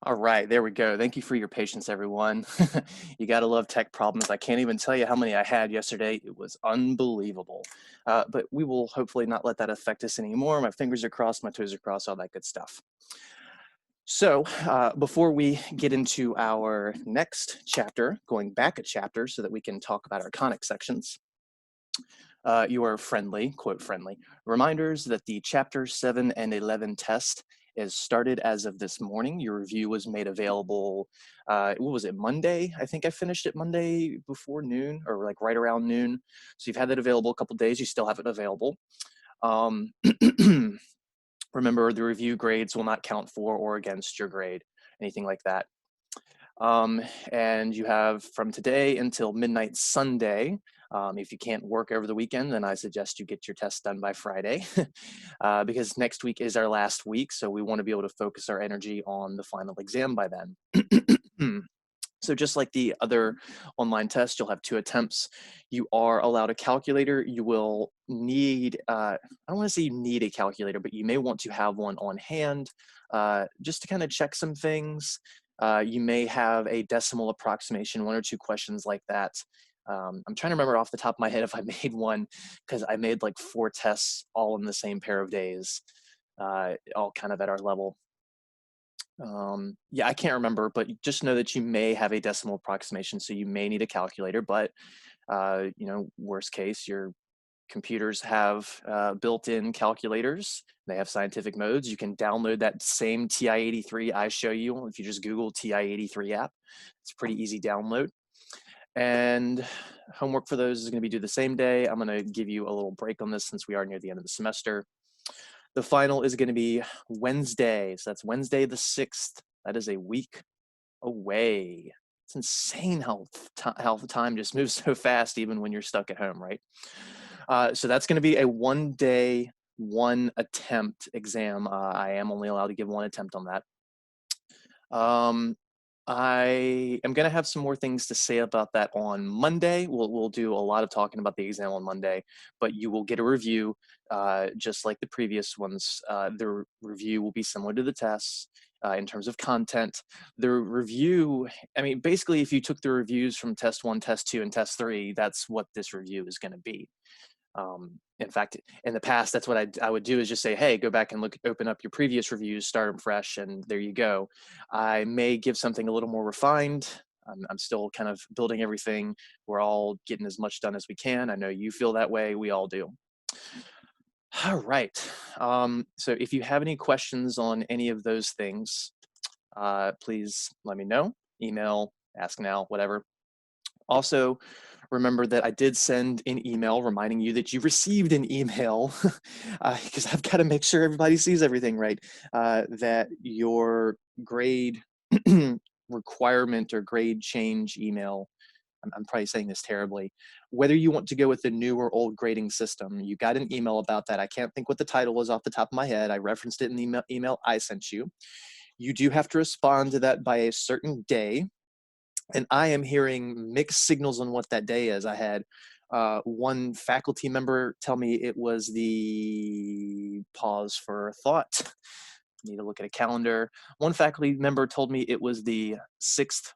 All right, there we go. Thank you for your patience, everyone. You gotta love tech problems. I can't even tell you how many I had yesterday. It was unbelievable. But we will hopefully not let that affect us anymore. My fingers are crossed, my toes are crossed, all that good stuff. So before we get into our next chapter, going back a chapter so that we can talk about our conic sections, your friendly, quote friendly, reminders that the chapter 7 and 11 test is started as of this morning. Your review was made available, what was it, Monday? I think I finished it Monday before noon or like right around noon. So you've had that available a couple days, you still have it available. Um, remember, the review grades will not count for or against your grade, anything like that. Um, and you have from today until midnight Sunday. If you can't work over the weekend, then I suggest you get your test done by Friday , because next week is our last week. So we want to be able to focus our energy on the final exam by then. So just like the other online test, you'll have 2 attempts. You are allowed a calculator. You will need, I don't want to say you need a calculator, but you may want to have one on hand just to kind of check some things. You may have a decimal approximation, 1 or 2 questions like that. I'm trying to remember off the top of my head if I made one, because I made like 4 tests all in the same pair of days, all kind of at our level. Yeah, I can't remember, but just know that you may have a decimal approximation, so you may need a calculator, but worst case, your computers have built-in calculators. They have scientific modes. You can download that same TI-83 I show you if you just Google TI-83 app. It's a pretty easy download. And homework for those is going to be due the same day. I'm going to give you a little break on this since we are near the end of the semester. The final is going to be Wednesday. So that's Wednesday the 6th. That is a week away. It's insane how the time just moves so fast, even when you're stuck at home, right? So that's going to be a 1-day, 1 attempt exam. I am only allowed to give 1 attempt on that. I am going to have some more things to say about that on Monday. We'll do a lot of talking about the exam on Monday, but you will get a review just like the previous ones. The review will be similar to the tests in terms of content. The review, I mean, basically, if you took the reviews from test 1, test 2, and test 3, that's what this review is going to be. In fact, in the past, that's what I would do is just say, hey, go back and open up your previous reviews, start them fresh, and there you go. I may give something a little more refined. I'm still kind of building everything. We're all getting as much done as we can. I know you feel that way. We all do. All right. So if you have any questions on any of those things, please let me know. Email, ask now, whatever. Also, remember that I did send an email reminding you that you received an email because I've got to make sure everybody sees everything right, that your grade requirement or grade change email, I'm probably saying this terribly, whether you want to go with the new or old grading system, you got an email about that. I can't think what the title was off the top of my head. I referenced it in the email I sent you. You do have to respond to that by a certain day. And I am hearing mixed signals on what that day is. I had one faculty member tell me it was the pause for thought. Need to look at a calendar. One faculty member told me it was the 6th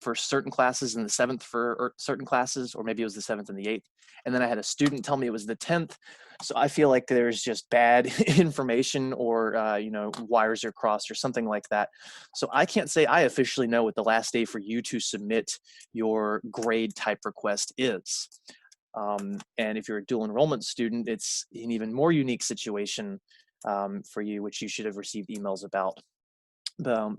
for certain classes and the 7th for certain classes, or maybe it was the 7th and the 8th. And then I had a student tell me it was the 10th. So I feel like there's just bad information or, wires are crossed or something like that. So I can't say I officially know what the last day for you to submit your grade type request is. And if you're a dual enrollment student, it's an even more unique situation for you, which you should have received emails about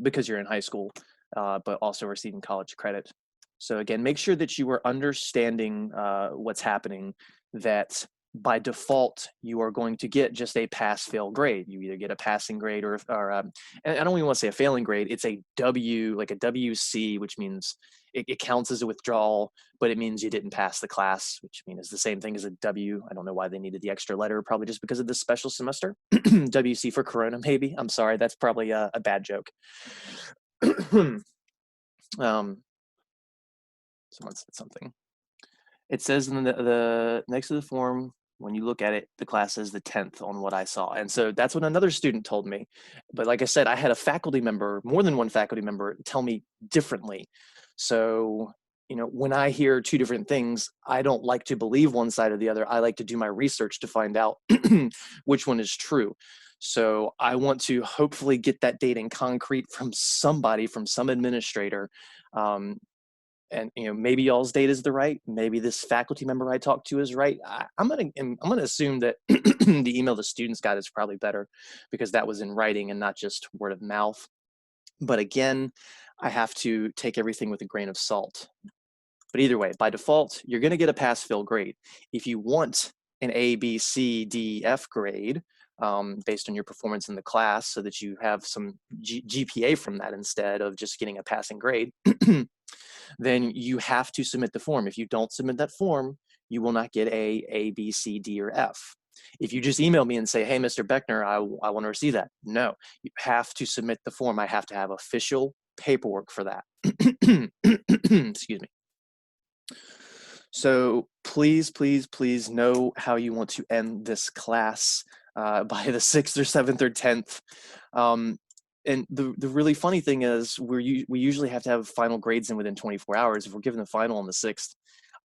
because you're in high school, but also receiving college credit. So again, make sure that you are understanding what's happening, that by default, you are going to get just a pass-fail grade. You either get a passing grade or and I don't even want to say a failing grade. It's a W, like a WC, which means it counts as a withdrawal, but it means you didn't pass the class, which means the same thing as a W. I don't know why they needed the extra letter, probably just because of this special semester. WC for Corona, maybe. I'm sorry, that's probably a bad joke. Someone said something. It says in the next to the form, when you look at it, the class is the 10th on what I saw. And so that's what another student told me. But like I said, I had a faculty member, more than one faculty member, tell me differently. So, you know, when I hear two different things, I don't like to believe one side or the other. I like to do my research to find out which one is true. So I want to hopefully get that data in concrete from somebody, from some administrator. And you know, maybe y'all's data is the right, maybe this faculty member I talked to is right. I'm gonna assume that the email the students got is probably better, because that was in writing and not just word of mouth. But again, I have to take everything with a grain of salt. But either way, by default, you're gonna get a pass-fail grade. If you want an A, B, C, D, F grade, based on your performance in the class, so that you have some GPA from that instead of just getting a passing grade, then you have to submit the form. If you don't submit that form, you will not get A, B, C, D, or F. If you just email me and say, hey, Mr. Beckner, I want to receive that. No, you have to submit the form. I have to have official paperwork for that. Excuse me. So please, please, please know how you want to end this class by the 6th or 7th or 10th. And the really funny thing is we usually have to have final grades in within 24 hours. If we're given the final on the 6th,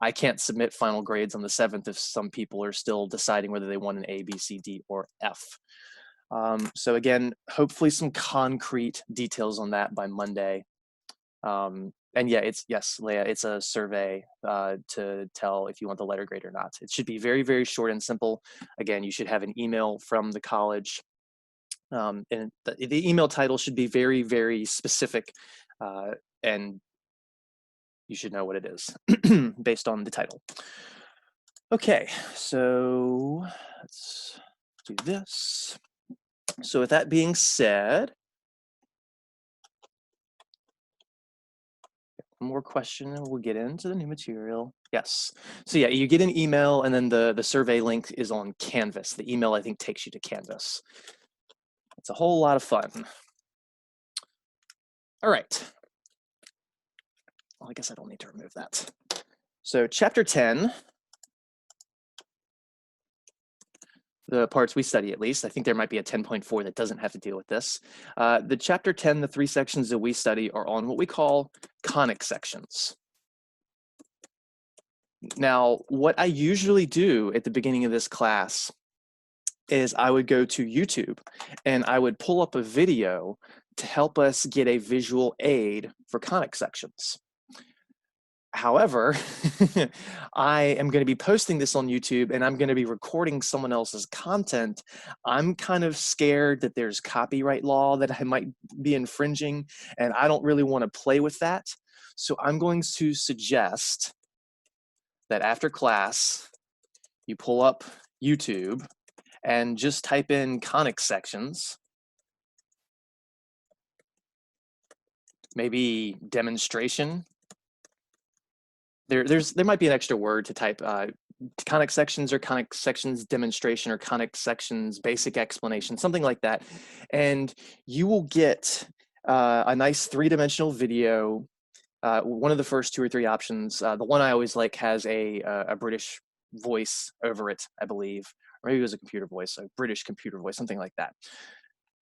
I can't submit final grades on the 7th if some people are still deciding whether they want an A, B, C, D, or F. So again, hopefully some concrete details on that by Monday. And yeah, yes, Leah, it's a survey to tell if you want the letter grade or not. It should be very, very short and simple. Again, you should have an email from the college. And the email title should be very, very specific, and you should know what it is based on the title. Okay, so let's do this. So with that being said, one more question and we'll get into the new material. Yes. So yeah, you get an email and then the survey link is on Canvas. The email, I think, takes you to Canvas. It's a whole lot of fun. All right. Well, I guess I don't need to remove that. So chapter 10, the parts we study at least, I think there might be a 10.4 that doesn't have to deal with this. The chapter 10, the 3 sections that we study are on what we call conic sections. Now, what I usually do at the beginning of this class is I would go to YouTube and I would pull up a video to help us get a visual aid for conic sections. However, I am going to be posting this on YouTube and I'm going to be recording someone else's content. I'm kind of scared that there's copyright law that I might be infringing, and I don't really want to play with that. So I'm going to suggest that after class, you pull up YouTube and just type in conic sections, maybe demonstration. There might be an extra word to type, conic sections or conic sections demonstration or conic sections basic explanation, something like that. And you will get a nice 3-dimensional video. One of the first 2 or 3 options, the one I always like has a British voice over it, I believe. Or maybe it was a computer voice, a British computer voice, something like that.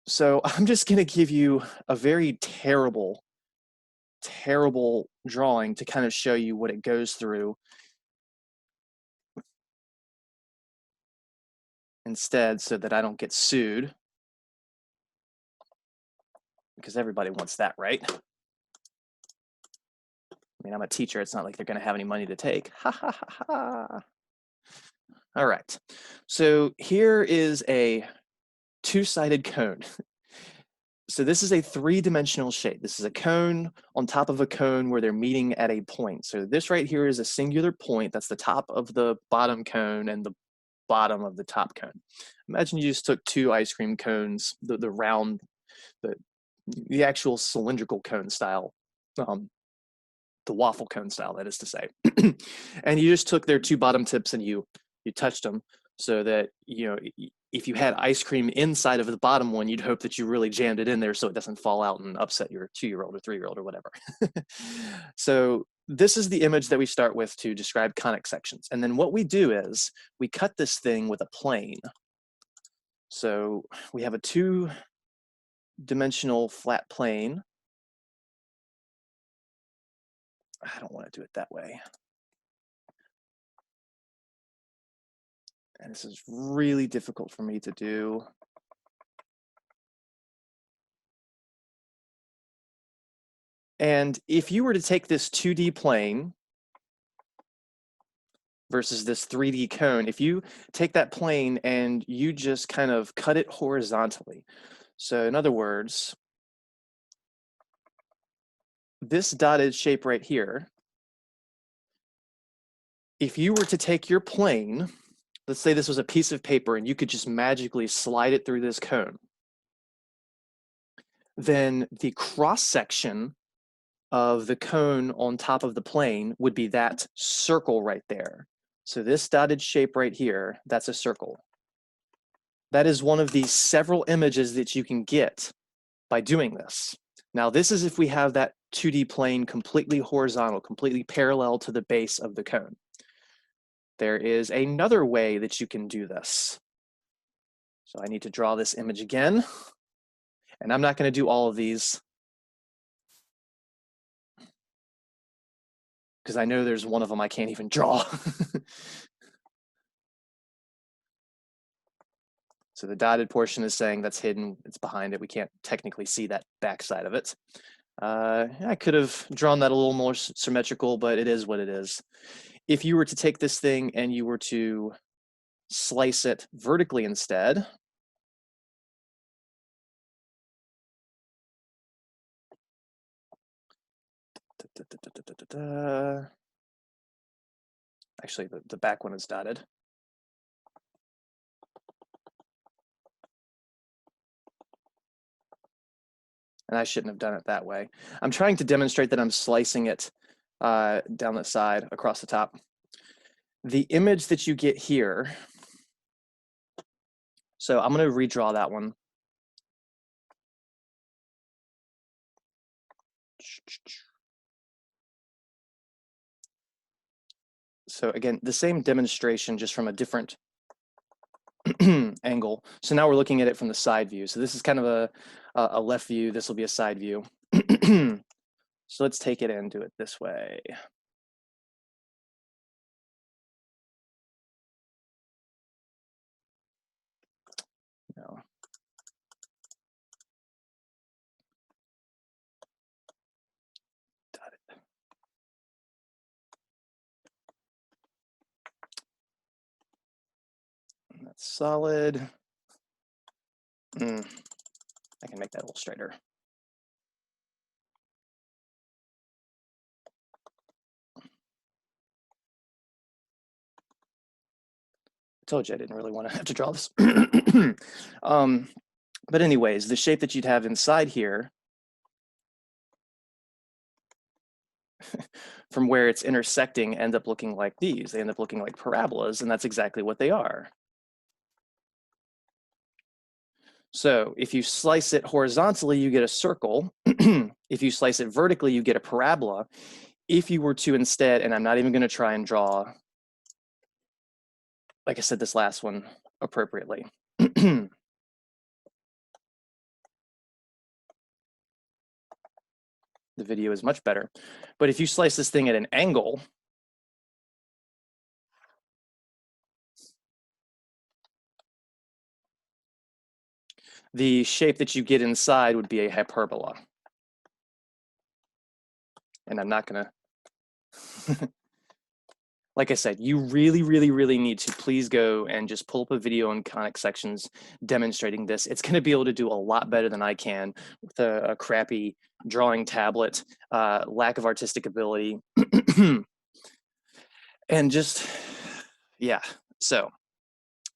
So I'm just going to give you a very terrible drawing to kind of show you what it goes through instead, so that I don't get sued, because everybody wants that, right? I mean, I'm a teacher. It's not like they're going to have any money to take. Ha ha ha ha. All right. So here is a 2-sided cone. So this is a 3-dimensional shape. This is a cone on top of a cone where they're meeting at a point. So this right here is a singular point. That's the top of the bottom cone and the bottom of the top cone. Imagine you just took 2 ice cream cones, the round, the actual cylindrical cone style, the waffle cone style, that is to say. And you just took their 2 bottom tips and you touched them, so that, you know, if you had ice cream inside of the bottom one, you'd hope that you really jammed it in there so it doesn't fall out and upset your 2-year-old or 3-year-old or whatever. So this is the image that we start with to describe conic sections. And then what we do is we cut this thing with a plane. So we have a two-dimensional flat plane. I don't want to do it that way. And this is really difficult for me to do. And if you were to take this 2D plane versus this 3D cone, if you take that plane and you just kind of cut it horizontally. So in other words, this dotted shape right here, if you were to take your plane, let's say this was a piece of paper and you could just magically slide it through this cone, then the cross section of the cone on top of the plane would be that circle right there. So this dotted shape right here, that's a circle. That is one of the several images that you can get by doing this. Now, this is if we have that 2D plane completely horizontal, completely parallel to the base of the cone. There is another way that you can do this. So I need to draw this image again, and I'm not going to do all of these because I know there's one of them I can't even draw. So the dotted portion is saying that's hidden, it's behind it. We can't technically see that backside of it. I could have drawn that a little more symmetrical, but it is what it is. If you were to take this thing and you were to slice it vertically instead, actually the back one is dotted. And I shouldn't have done it that way. I'm trying to demonstrate that I'm slicing it down the side, across the top. The image that you get here, so I'm going to redraw that one. So again, the same demonstration, just from a different angle. So now we're looking at it from the side view. So this is kind of a left view. This will be a side view. So let's take it and do it this way. No. Got it. And that's solid. I can make that a little straighter. I told you I didn't really want to have to draw this. But anyways, the shape that you'd have inside here, from where it's intersecting, end up looking like these. They end up looking like parabolas, and that's exactly what they are. So if you slice it horizontally, you get a circle. If you slice it vertically, you get a parabola. If you were to instead, and I'm not even going to try and draw, like I said, this last one appropriately. The video is much better. But if you slice this thing at an angle, the shape that you get inside would be a hyperbola. And I'm not gonna, like I said, you really, really, really need to please go and just pull up a video on conic sections demonstrating this. It's gonna be able to do a lot better than I can with a crappy drawing tablet, lack of artistic ability. And just, yeah, so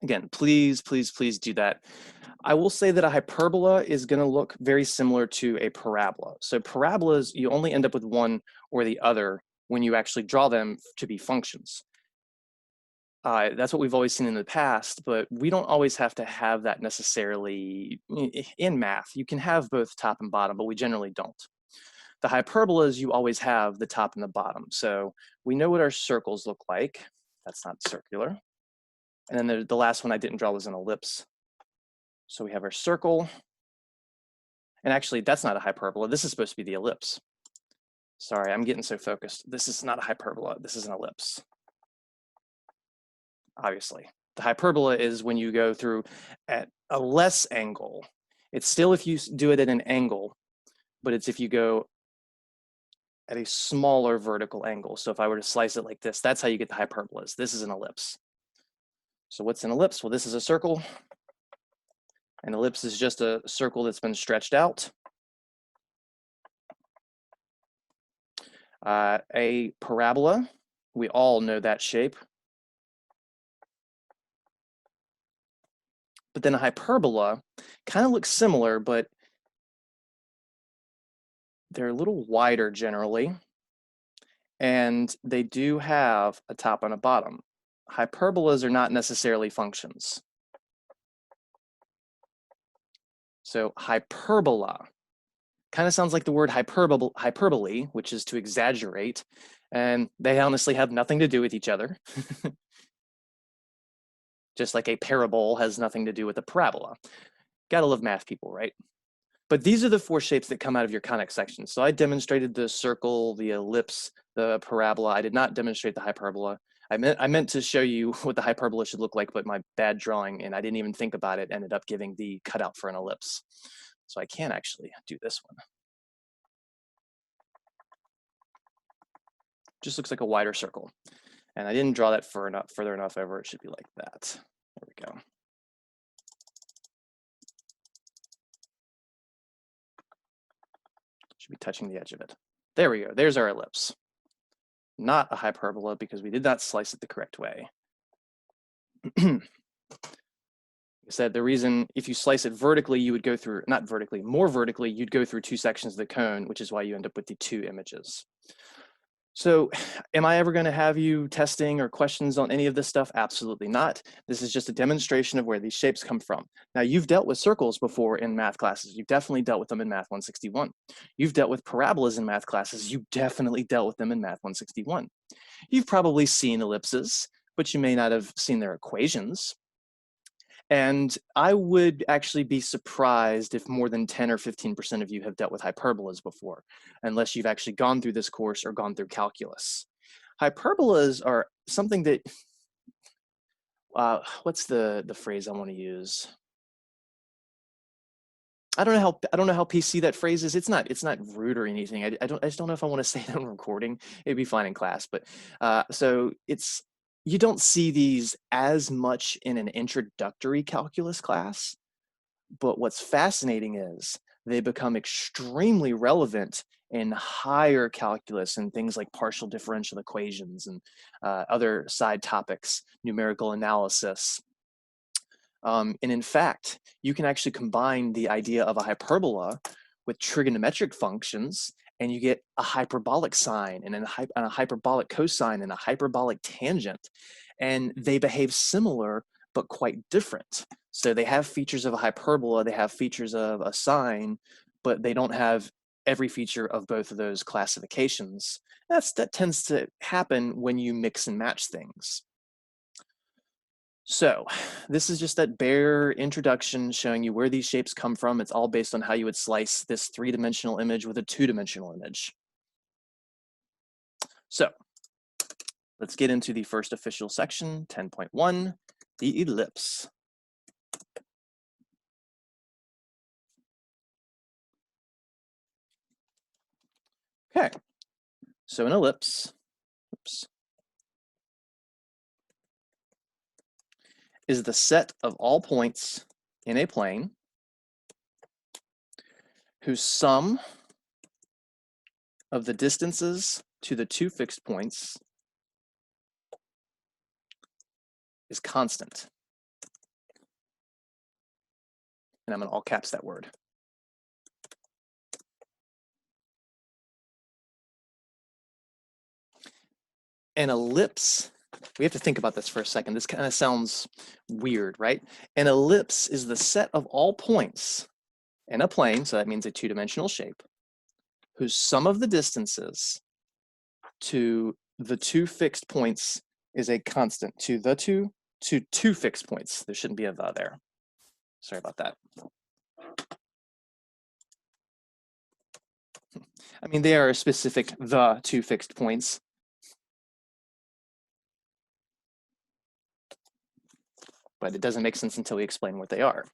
again, please, please, please do that. I will say that a hyperbola is going to look very similar to a parabola. So parabolas, you only end up with one or the other when you actually draw them to be functions. That's what we've always seen in the past, but we don't always have to have that necessarily in math. You can have both top and bottom, but we generally don't. The hyperbolas, you always have the top and the bottom. So we know what our circles look like. That's not circular. And then the last one I didn't draw was an ellipse. So we have our circle. And actually, that's not a hyperbola. This is supposed to be the ellipse. Sorry, I'm getting so focused. This is not a hyperbola. This is an ellipse. Obviously. The hyperbola is when you go through at a less angle. It's still if you do it at an angle, but it's if you go at a smaller vertical angle. So if I were to slice it like this, that's how you get the hyperbolas. This is an ellipse. So what's an ellipse? Well, this is a circle. An ellipse is just a circle that's been stretched out. A parabola, we all know that shape. But then a hyperbola kind of looks similar, but they're a little wider generally. And they do have a top and a bottom. Hyperbolas are not necessarily functions. So hyperbola kind of sounds like the word hyperbole, which is to exaggerate, and they honestly have nothing to do with each other. Just like a parabole has nothing to do with a parabola. Gotta love math people, right? But these are the four shapes that come out of your conic section. So I demonstrated the circle, the ellipse, the parabola. I did not demonstrate the hyperbola. I meant to show you what the hyperbola should look like, but my bad drawing, and I didn't even think about it, ended up giving the cutout for an ellipse. So I can actually do this one. Just looks like a wider circle. And I didn't draw that further enough over. It should be like that. There we go. Should be touching the edge of it. There we go. There's our ellipse. Not a hyperbola because we did not slice it the correct way. I said the reason if you slice it vertically, you would go through, not vertically, more vertically, you'd go through two sections of the cone, which is why you end up with the two images. So am I ever going to have you testing or questions on any of this stuff? Absolutely not. This is just a demonstration of where these shapes come from. Now, you've dealt with circles before in math classes. You've definitely dealt with them in Math 161. You've dealt with parabolas in math classes. You definitely dealt with them in Math 161. You've probably seen ellipses, but you may not have seen their equations. And I would actually be surprised if more than 10 or 15% of you have dealt with hyperbolas before, unless you've actually gone through this course or gone through calculus. Hyperbolas are something that, what's the phrase I want to use? I don't know how PC that phrase is. It's not rude or anything. I just don't know if I want to say it on recording. It'd be fine in class, but so it's, you don't see these as much in an introductory calculus class, but what's fascinating is they become extremely relevant in higher calculus and things like partial differential equations and other side topics, numerical analysis. And in fact, you can actually combine the idea of a hyperbola with trigonometric functions, and you get a hyperbolic sine and a hyperbolic cosine and a hyperbolic tangent. And they behave similar, but quite different. So they have features of a hyperbola, they have features of a sine, but they don't have every feature of both of those classifications. That tends to happen when you mix and match things. So this is just that bare introduction showing you where these shapes come from. It's all based on how you would slice this three-dimensional image with a two-dimensional image. So let's get into the first official section, 10.1, the ellipse. Okay, so an ellipse, is the set of all points in a plane whose sum of the distances to the two fixed points is constant. And I'm going to all caps that word. An ellipse, we have to think about this for a second. This kind of sounds weird, right? An ellipse is the set of all points in a plane, so that means a two-dimensional shape, whose sum of the distances to the two fixed points is a constant. To two fixed points. There shouldn't be a the there. Sorry about that. I mean, they are specific, the two fixed points. But it doesn't make sense until we explain what they are.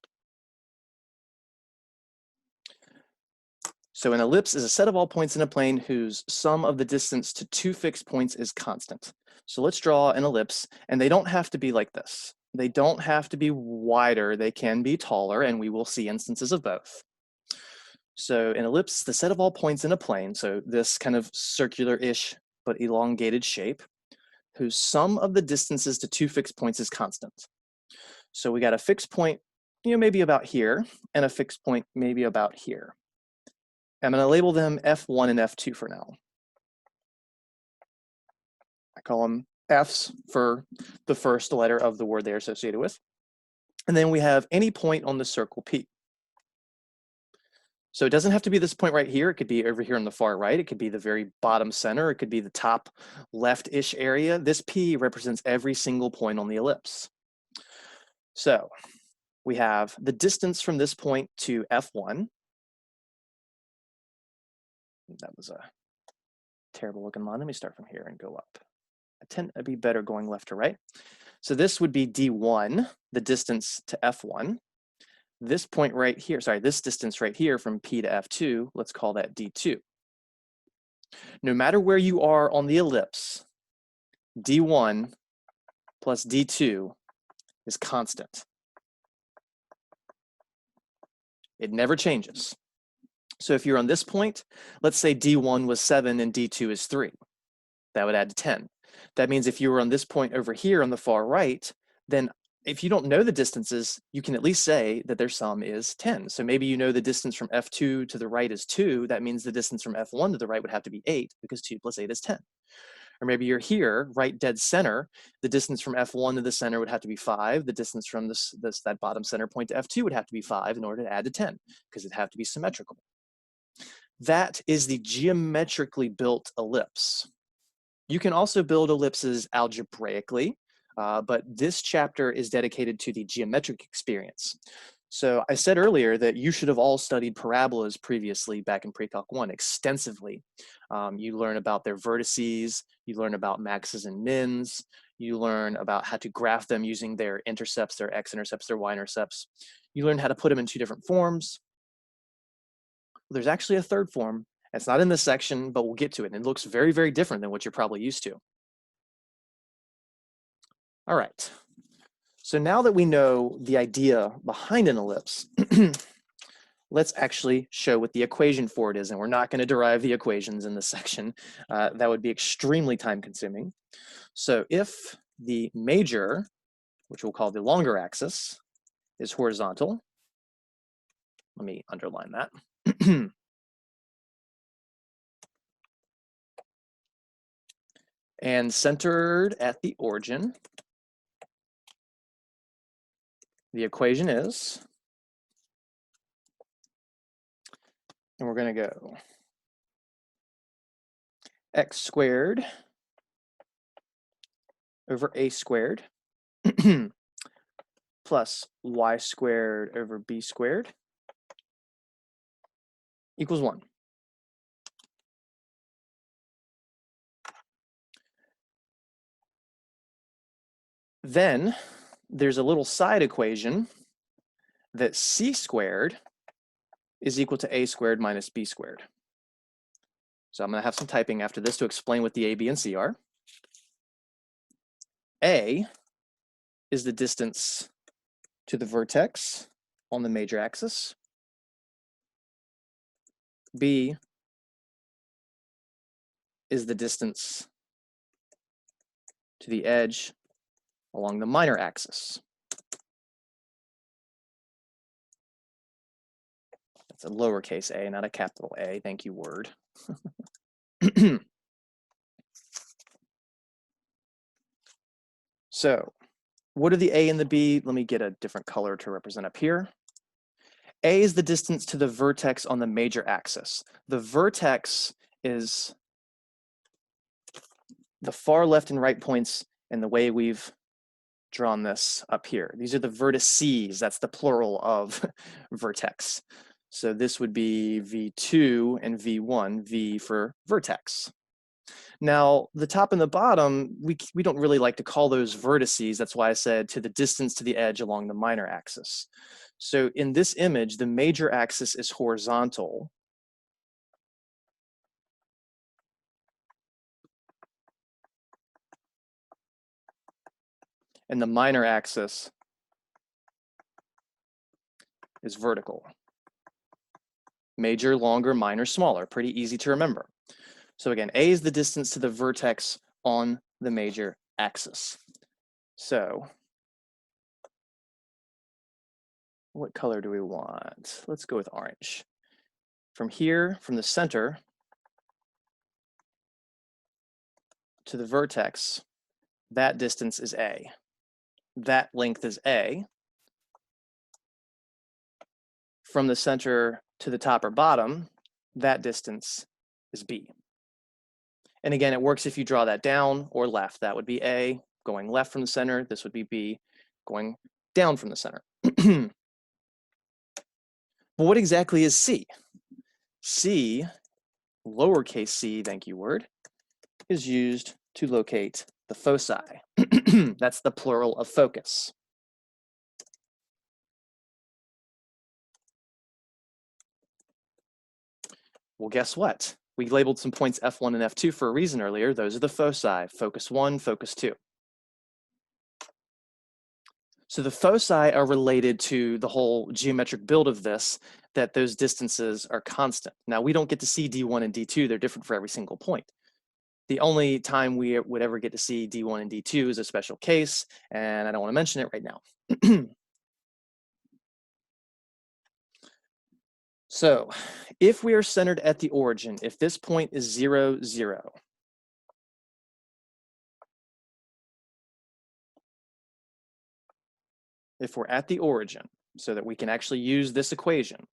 So an ellipse is a set of all points in a plane whose sum of the distance to two fixed points is constant. So let's draw an ellipse, and they don't have to be like this. They don't have to be wider, they can be taller, and we will see instances of both. So an ellipse is the set of all points in a plane, so this kind of circular-ish but elongated shape, whose sum of the distances to two fixed points is constant. So we got a fixed point, maybe about here, and a fixed point maybe about here. I'm going to label them F1 and F2 for now. I call them Fs for the first letter of the word they're associated with. And then we have any point on the circle P. So it doesn't have to be this point right here. It could be over here on the far right. It could be the very bottom center. It could be the top left-ish area. This P represents every single point on the ellipse. So we have the distance from this point to F1. That was a terrible looking line. Let me start from here and go up. I tend to be better going left to right. So this would be D1, the distance to F1. This point right here, sorry, this distance right here from P to F2, let's call that D2. No matter where you are on the ellipse, D1 plus D2 is constant. It never changes. So if you're on this point, let's say D1 was 7 and D2 is 3. That would add to 10. That means if you were on this point over here on the far right, then if you don't know the distances, you can at least say that their sum is 10. So maybe you know the distance from F2 to the right is 2. That means the distance from F1 to the right would have to be 8 because 2 plus 8 is 10. Or maybe you're here, right dead center. The distance from F1 to the center would have to be 5. The distance from that bottom center point to F2 would have to be 5 in order to add to 10 because it'd have to be symmetrical. That is the geometrically built ellipse. You can also build ellipses algebraically, but this chapter is dedicated to the geometric experience. So I said earlier that you should have all studied parabolas previously back in Pre-Calc 1 extensively. You learn about their vertices, you learn about maxes and mins, you learn about how to graph them using their intercepts, their x-intercepts, their y-intercepts. You learn how to put them in two different forms. There's actually a third form. It's not in this section, but we'll get to it. And it looks very, very different than what you're probably used to. All right. So now that we know the idea behind an ellipse, let's actually show what the equation for it is. And we're not going to derive the equations in this section. That would be extremely time consuming. So if the major, which we'll call the longer axis, is horizontal, let me underline that. And centered at the origin, the equation is, and we're going to go x squared over a squared plus y squared over b squared equals 1. Then there's a little side equation that c squared is equal to a squared minus b squared. So I'm going to have some typing after this to explain what the a, b, and c are. A is the distance to the vertex on the major axis. B is the distance to the edge along the minor axis. That's a lowercase a, not a capital A. Thank you, Word. So what are the A and the B? Let me get a different color to represent up here. A is the distance to the vertex on the major axis. The vertex is the far left and right points in the way we've drawn this up here. These are the vertices. That's the plural of vertex. So this would be V2 and V1, V for vertex. Now, the top and the bottom, we don't really like to call those vertices. That's why I said to the distance to the edge along the minor axis. So in this image, the major axis is horizontal. And the minor axis is vertical. Major, longer, minor, smaller. Pretty easy to remember. So again, A is the distance to the vertex on the major axis. So what color do we want? Let's go with orange. From here, from the center to the vertex, that distance is A. That length is A. From the center to the top or bottom, that distance is B. And again, it works if you draw that down or left. That would be A, going left from the center. This would be B, going down from the center. But what exactly is C? C, lowercase c, thank you word, is used to locate the foci. That's the plural of focus. Well, guess what? We labeled some points F1 and F2 for a reason earlier. Those are the foci, focus 1, focus 2. So the foci are related to the whole geometric build of this, that those distances are constant. Now, we don't get to see D1 and D2. They're different for every single point. The only time we would ever get to see D1 and D2 is a special case, and I don't want to mention it right now. So if we are centered at the origin, if this point is 0, 0, if we're at the origin, so that we can actually use this equation,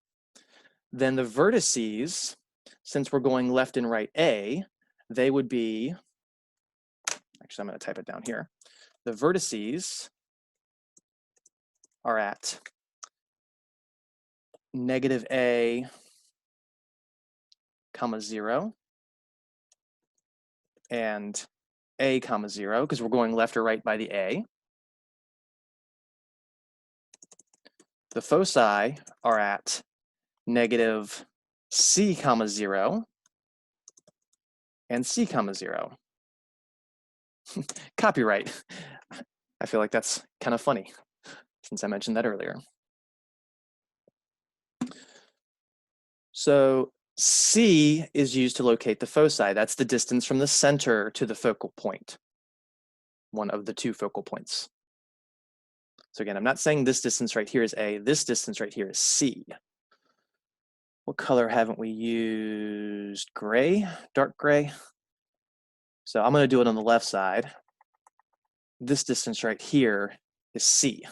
then the vertices, since we're going left and right A, they would be, actually I'm going to type it down here. The vertices are at negative A, comma 0, and A, comma 0, because we're going left or right by the A. The foci are at negative C, comma 0, and C, comma 0. Copyright. I feel like that's kind of funny since I mentioned that earlier. So C is used to locate the foci. That's the distance from the center to the focal point, one of the two focal points. So again, I'm not saying this distance right here is A, this distance right here is C. What color haven't we used? Gray, dark gray. So I'm going to do it on the left side. This distance right here is C.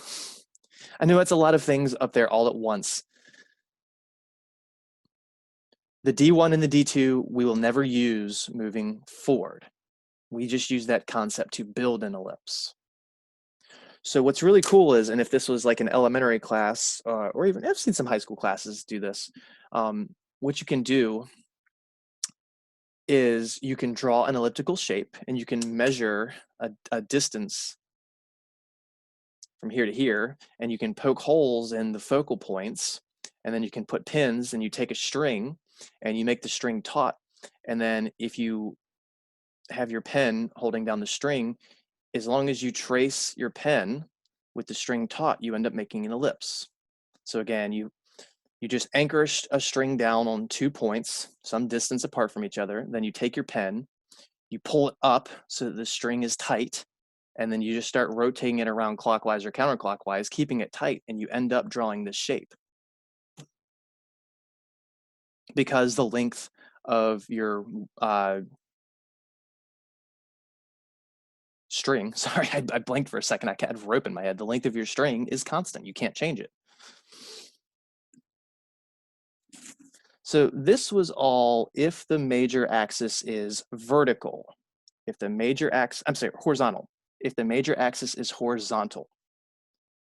I know it's a lot of things up there all at once. The D1 and the D2 we will never use moving forward. We just use that concept to build an ellipse. So what's really cool is, and if this was like an elementary class, or even I've seen some high school classes do this, what you can do is you can draw an elliptical shape and you can measure a distance from here to here, and you can poke holes in the focal points, and then you can put pins and you take a string and you make the string taut. And then if you have your pen holding down the string, as long as you trace your pen with the string taut, you end up making an ellipse. So again, you just anchor a string down on 2 points, some distance apart from each other. Then you take your pen, you pull it up so that the string is tight, and then you just start rotating it around clockwise or counterclockwise, keeping it tight, and you end up drawing this shape. Because the length of your string, sorry, I blanked for a second, I had rope in my head. The length of your string is constant, you can't change it. So this was all if the major axis is vertical. If the major axis, I'm sorry, horizontal. If the major axis is horizontal,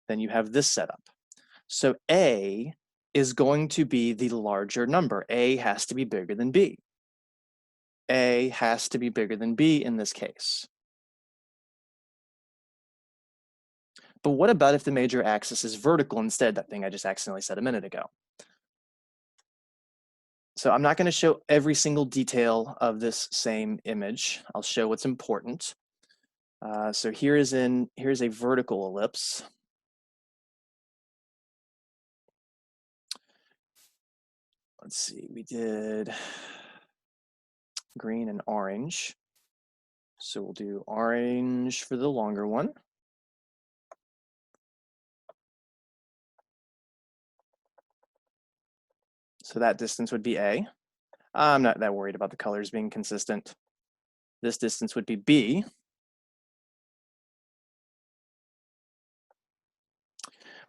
then you have this setup. So A is going to be the larger number. A has to be bigger than B. A has to be bigger than B in this case. But what about if the major axis is vertical instead, that thing I just accidentally said a minute ago? So I'm not going to show every single detail of this same image. I'll show what's important. So here's a vertical ellipse. Let's see, we did green and orange. So we'll do orange for the longer one. So that distance would be A. I'm not that worried about the colors being consistent. This distance would be B.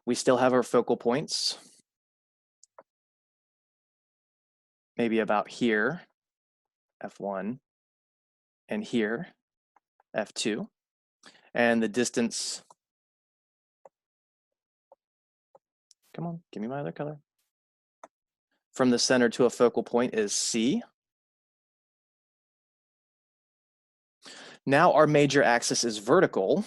We still have our focal points. Maybe about here, F1, and here, F2. And the distance, come on, give me my other color. From the center to a focal point is C. Now our major axis is vertical.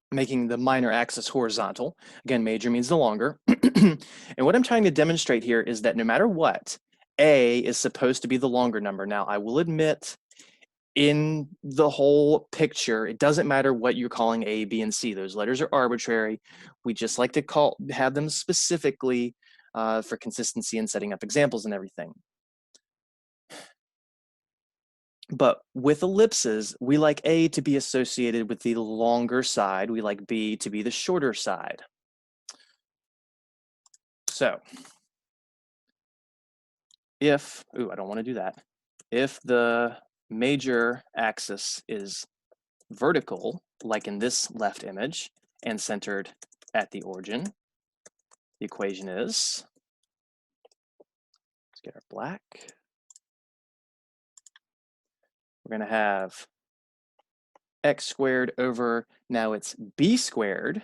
Making the minor axis horizontal. Again, major means the longer. And what I'm trying to demonstrate here is that no matter what, A is supposed to be the longer number. Now, I will admit, in the whole picture, it doesn't matter what you're calling A, B, and C. Those letters are arbitrary. We just like to have them specifically for consistency and setting up examples and everything. But with ellipses, we like A to be associated with the longer side. We like B to be the shorter side. So if, I don't want to do that. If the major axis is vertical, like in this left image, and centered at the origin, the equation is, let's get our black. We're going to have x squared over, now it's b squared,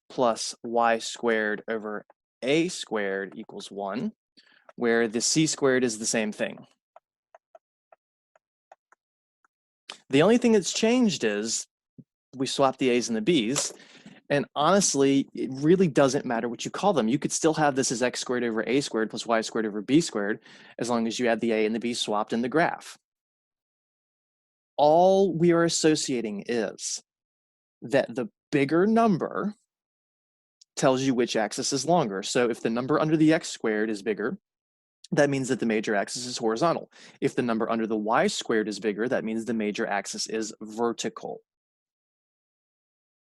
plus y squared over a squared equals 1, where the c squared is the same thing. The only thing that's changed is we swapped the a's and the b's, and honestly, it really doesn't matter what you call them. You could still have this as x squared over a squared plus y squared over b squared, as long as you had the a and the b swapped in the graph. All we are associating is that the bigger number tells you which axis is longer. So if the number under the x squared is bigger, that means that the major axis is horizontal. If the number under the y squared is bigger, that means the major axis is vertical.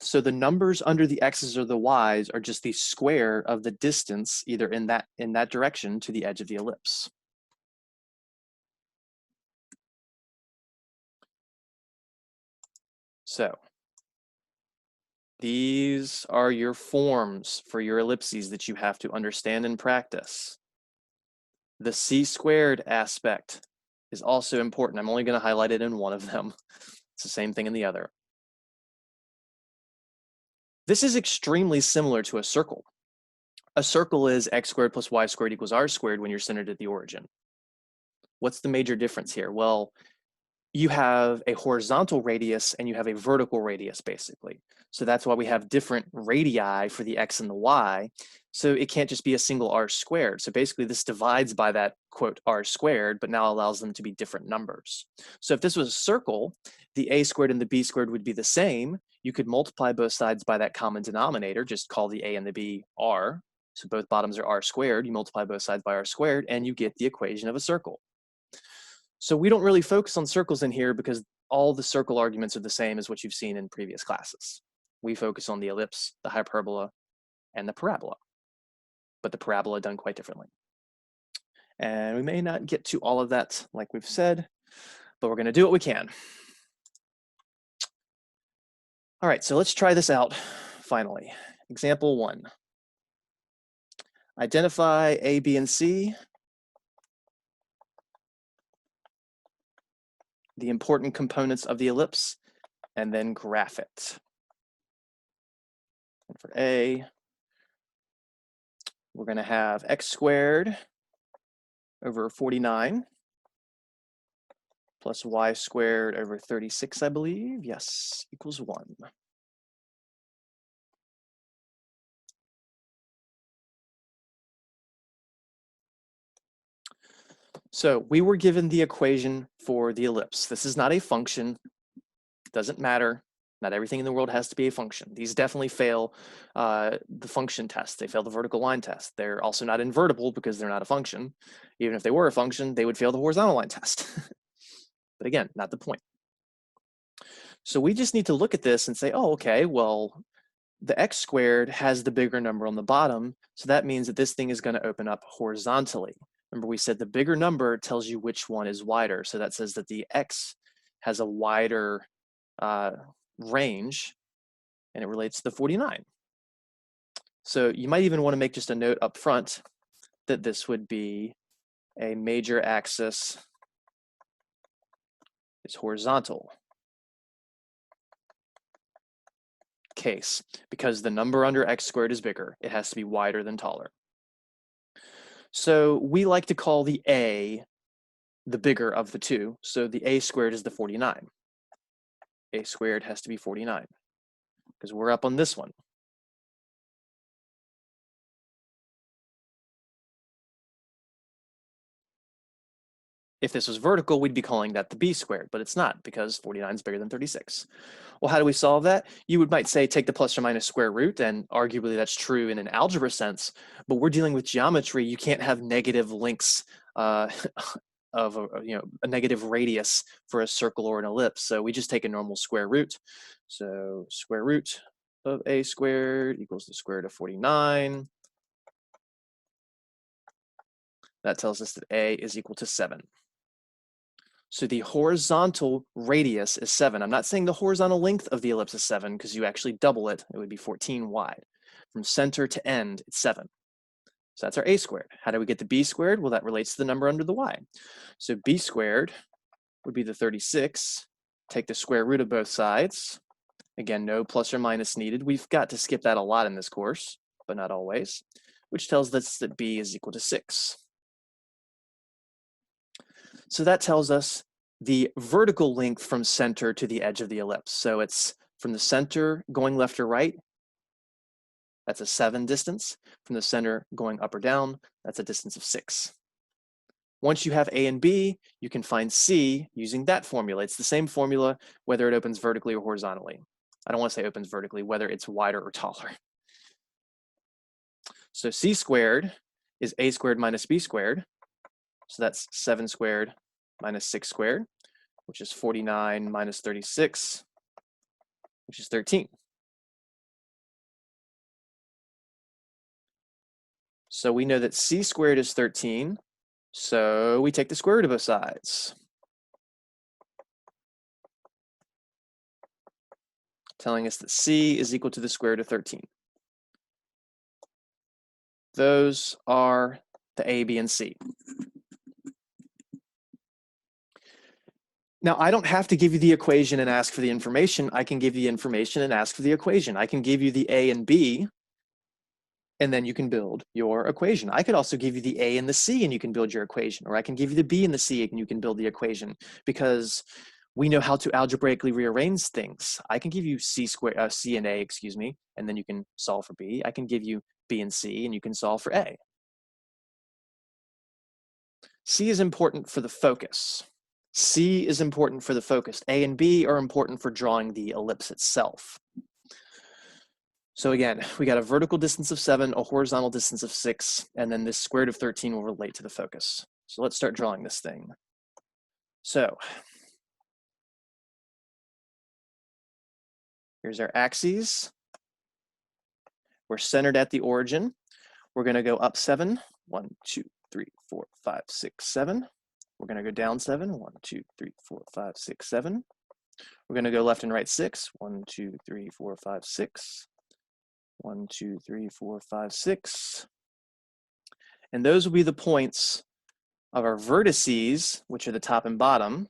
So the numbers under the x's or the y's are just the square of the distance either in that direction to the edge of the ellipse. So these are your forms for your ellipses that you have to understand and practice. The c squared aspect is also important. I'm only going to highlight it in one of them. It's the same thing in the other. This is extremely similar to a circle. A circle is x squared plus y squared equals r squared when you're centered at the origin. What's the major difference here? Well, you have a horizontal radius and you have a vertical radius, basically. So that's why we have different radii for the x and the y. So it can't just be a single r squared. So basically this divides by that quote r squared, but now allows them to be different numbers. So if this was a circle, the a squared and the b squared would be the same. You could multiply both sides by that common denominator, just call the a and the b r. So both bottoms are r squared. You multiply both sides by r squared and you get the equation of a circle. So we don't really focus on circles in here because all the circle arguments are the same as what you've seen in previous classes. We focus on the ellipse, the hyperbola, and the parabola, but the parabola done quite differently. And we may not get to all of that like we've said, but we're going to do what we can. All right, so let's try this out finally. Example 1. Identify A, B, and C, the important components of the ellipse, and then graph it. And for A, we're going to have x squared over 49 plus y squared over 36, I believe. Yes, equals 1. So we were given the equation for the ellipse. This is not a function. Doesn't matter. Not everything in the world has to be a function. These definitely fail the function test. They fail the vertical line test. They're also not invertible because they're not a function. Even if they were a function, they would fail the horizontal line test. But again, not the point. So we just need to look at this and say, oh, okay, well, the x squared has the bigger number on the bottom. So that means that this thing is going to open up horizontally. Remember, we said the bigger number tells you which one is wider. So that says that the x has a wider range, and it relates to the 49. So you might even want to make just a note up front that this would be a major axis is horizontal case, because the number under x squared is bigger. It has to be wider than taller. So we like to call the a the bigger of the two. So the a squared is the 49. A squared has to be 49 because we're up on this one. If this was vertical, we'd be calling that the b squared, but it's not because 49 is bigger than 36. Well, how do we solve that? You might say take the plus or minus square root, and arguably that's true in an algebra sense, but we're dealing with geometry. You can't have negative links of a negative radius for a circle or an ellipse. So we just take a normal square root. So square root of a squared equals the square root of 49. That tells us that a is equal to 7. So the horizontal radius is 7. I'm not saying the horizontal length of the ellipse is 7 because you actually double it. It would be 14 wide. From center to end, it's 7. So that's our a squared. How do we get the b squared? Well, that relates to the number under the y. So b squared would be the 36. Take the square root of both sides. Again, no plus or minus needed. We've got to skip that a lot in this course, but not always, which tells us that b is equal to 6. So that tells us the vertical length from center to the edge of the ellipse. So it's from the center going left or right, that's a 7 distance. From the center going up or down, that's a distance of 6. Once you have A and B, you can find C using that formula. It's the same formula whether it opens vertically or horizontally. I don't want to say opens vertically, whether it's wider or taller. So C squared is A squared minus B squared. So that's 7 squared minus 6 squared, which is 49 minus 36, which is 13. So we know that C squared is 13, so we take the square root of both sides, telling us that C is equal to the square root of 13. Those are the A, B, and C. Now, I don't have to give you the equation and ask for the information. I can give you the information and ask for the equation. I can give you the A and B, and then you can build your equation. I could also give you the A and the C, and you can build your equation. Or I can give you the B and the C, and you can build the equation, because we know how to algebraically rearrange things. I can give you C and A, excuse me, and then you can solve for B. I can give you B and C, and you can solve for A. C is important for the focus. C is important for the focus. A and B are important for drawing the ellipse itself. So again, we got a vertical distance of 7, a horizontal distance of 6, and then this square root of 13 will relate to the focus. So let's start drawing this thing. So here's our axes. We're centered at the origin. We're going to go up 7. 1, 2, 3, 4, 5, 6, 7. We're going to go down 7. 1, 2, 3, 4, 5, 6, 7. We're going to go left and right 6. 1, 2, 3, 4, 5, 6. 1, 2, 3, 4, 5, 6. And those will be the points of our vertices, which are the top and bottom,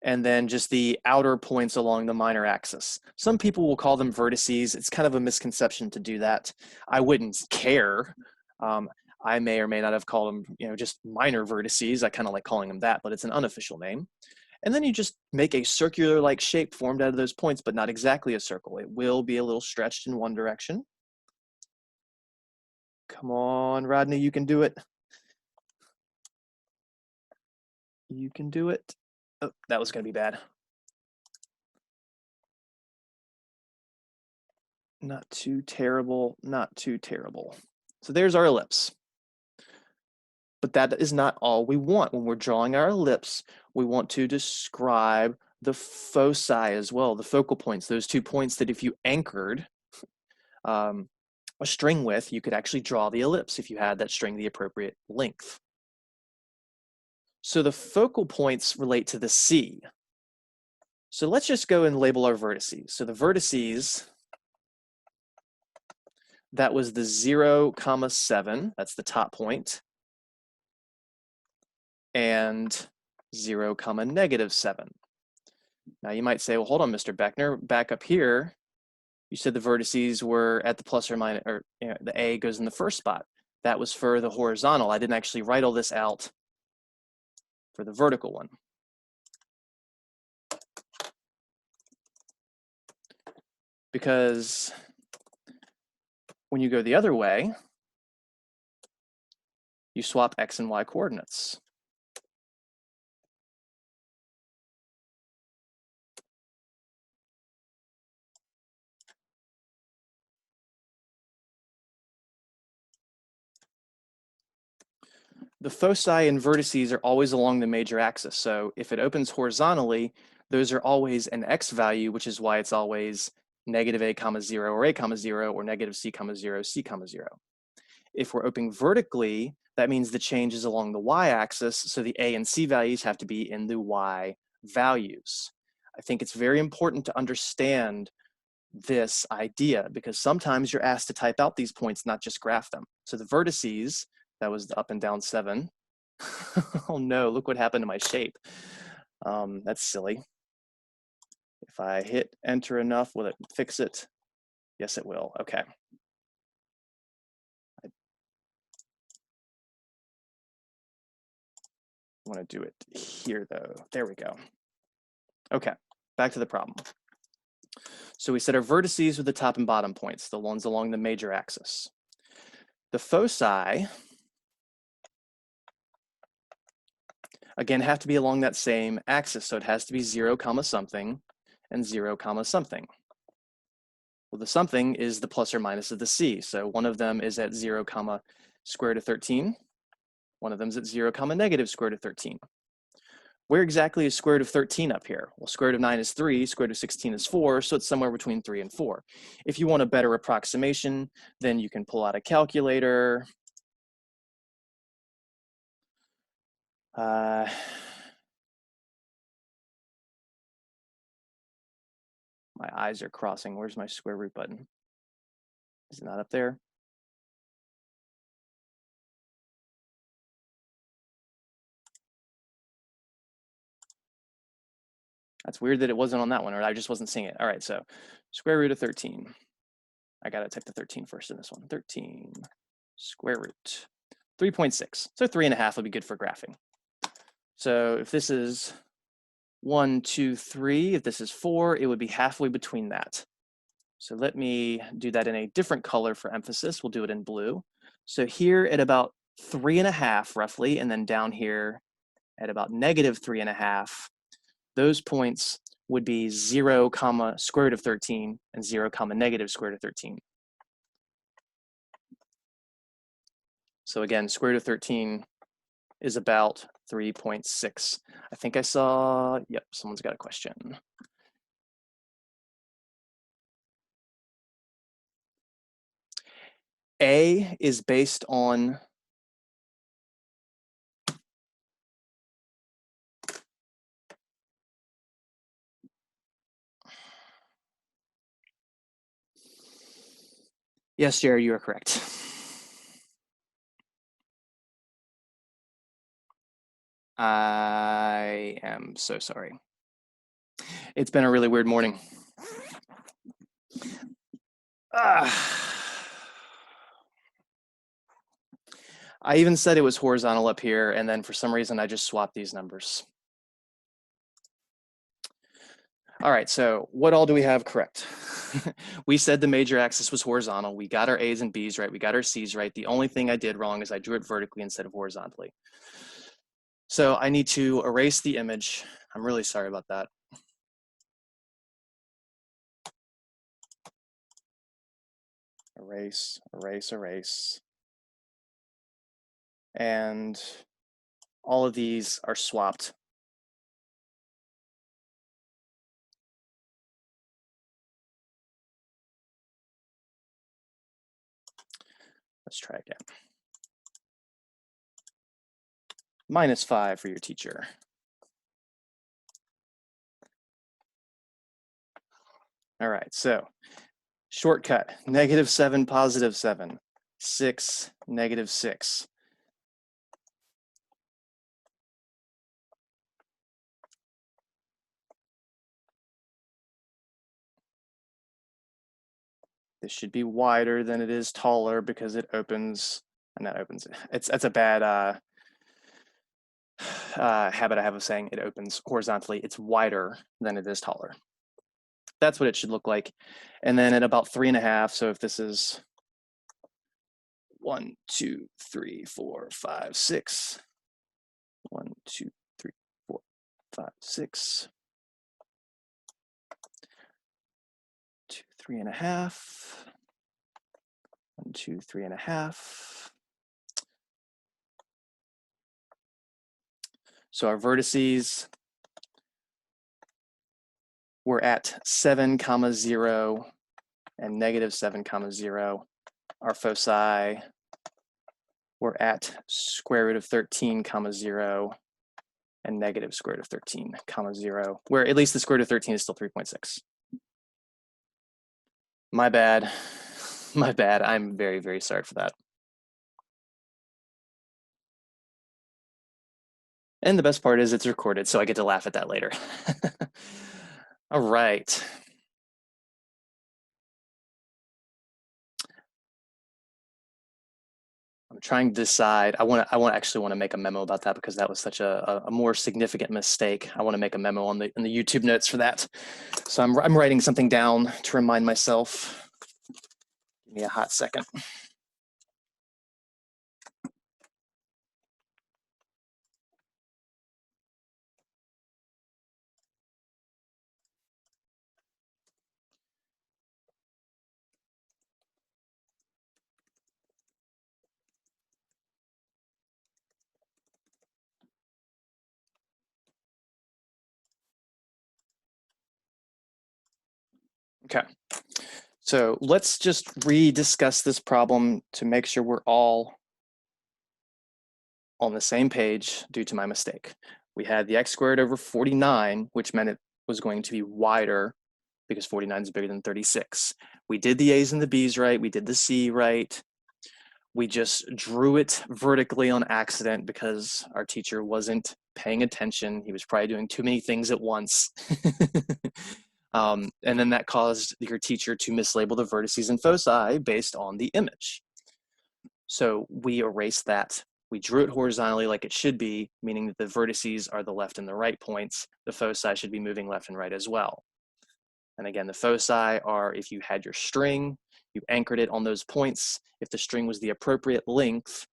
and then just the outer points along the minor axis. Some people will call them vertices. It's kind of a misconception to do that. I wouldn't care. I may or may not have called them, just minor vertices. I kind of like calling them that, but it's an unofficial name. And then you just make a circular-like shape formed out of those points, but not exactly a circle. It will be a little stretched in one direction. Come on, Rodney, you can do it. You can do it. Oh, that was going to be bad. Not too terrible, not too terrible. So there's our ellipse. But that is not all we want. When we're drawing our ellipse, we want to describe the foci as well, the focal points, those 2 points that if you anchored a string with, you could actually draw the ellipse if you had that string the appropriate length. So the focal points relate to the C. So let's just go and label our vertices. So the vertices, that was the 0, 7, that's the top point, and 0, -7. Now you might say, well, hold on, Mr. Beckner, back up here, you said the vertices were at the plus or minus, or the A goes in the first spot. That was for the horizontal. I didn't actually write all this out for the vertical one. Because when you go the other way, you swap X and Y coordinates. The foci and vertices are always along the major axis. So if it opens horizontally, those are always an X value, which is why it's always -A, 0, or A, 0, or -C, 0, C, 0. If we're opening vertically, that means the change is along the y-axis, so the A and C values have to be in the y values. I think it's very important to understand this idea because sometimes you're asked to type out these points, not just graph them. So the vertices, that was the up and down 7. Oh no, look what happened to my shape. That's silly. If I hit enter enough, will it fix it? Yes, it will. Okay. I want to do it here though. There we go. Okay, back to the problem. So we said our vertices are the top and bottom points, the ones along the major axis. The foci, again, have to be along that same axis. So it has to be 0, something and 0, something. Well, the something is the plus or minus of the C. So one of them is at 0, square root of 13. One of them is at 0, -square root of 13. Where exactly is square root of 13 up here? Well, square root of 9 is 3, square root of 16 is 4, so it's somewhere between 3 and 4. If you want a better approximation, then you can pull out a calculator. My eyes are crossing. Where's my square root button? Is it not up there? That's weird that it wasn't on that one, or I just wasn't seeing it. All right, so square root of 13. I gotta type the 13 first in this one. 13 square root 3.6. So 3.5 would be good for graphing. So if this is 1, 2, 3, if this is 4, it would be halfway between that. So let me do that in a different color for emphasis. We'll do it in blue. So here at about 3.5 roughly, and then down here at about -3.5, those points would be 0, square root of 13 and 0, -square root of 13. So again, square root of 13 is about 3.6. I think I saw, yep, someone's got a question. A is based on Yes, Jared, you are correct. I am so sorry. It's been a really weird morning. I even said it was horizontal up here, and then for some reason I just swapped these numbers. All right, so what all do we have correct? We said the major axis was horizontal. We got our A's and B's right. We got our C's right. The only thing I did wrong is I drew it vertically instead of horizontally. So I need to erase the image. I'm really sorry about that. Erase, erase, erase. And all of these are swapped. Let's try again. -5 for your teacher. All right, so shortcut, -7, +7, 6, -6. This should be wider than it is taller because it opens, not opens, that's a bad habit I have of saying it opens horizontally. It's wider than it is taller. That's what it should look like. And then at about 3.5, so if this is 1, 2, 3, 4, 5, 6, 1, 2, 3, 4, 5, 6, 2, 3.5, 1, 2, 3.5. So our vertices were at 7, 0 and -7, 0. Our foci were at √13, 0 and -√13, 0, where at least the square root of 13 is still 3.6. My bad. My bad. I'm very, very sorry for that. And the best part is it's recorded, so I get to laugh at that later. All right. I'm trying to decide. I actually want to make a memo about that because that was such a more significant mistake. I want to make a memo in the YouTube notes for that. So I'm writing something down to remind myself. Give me a hot second. Okay. So let's just rediscuss this problem to make sure we're all on the same page due to my mistake. We had the x² over 49, which meant it was going to be wider because 49 is bigger than 36. We did the A's and the B's right. We did the C right. We just drew it vertically on accident because our teacher wasn't paying attention. He was probably doing too many things at once. And then that caused your teacher to mislabel the vertices and foci based on the image. So we erased that. We drew it horizontally like it should be, meaning that the vertices are the left and the right points. The foci should be moving left and right as well. And again, the foci are, if you had your string, you anchored it on those points. If the string was the appropriate length,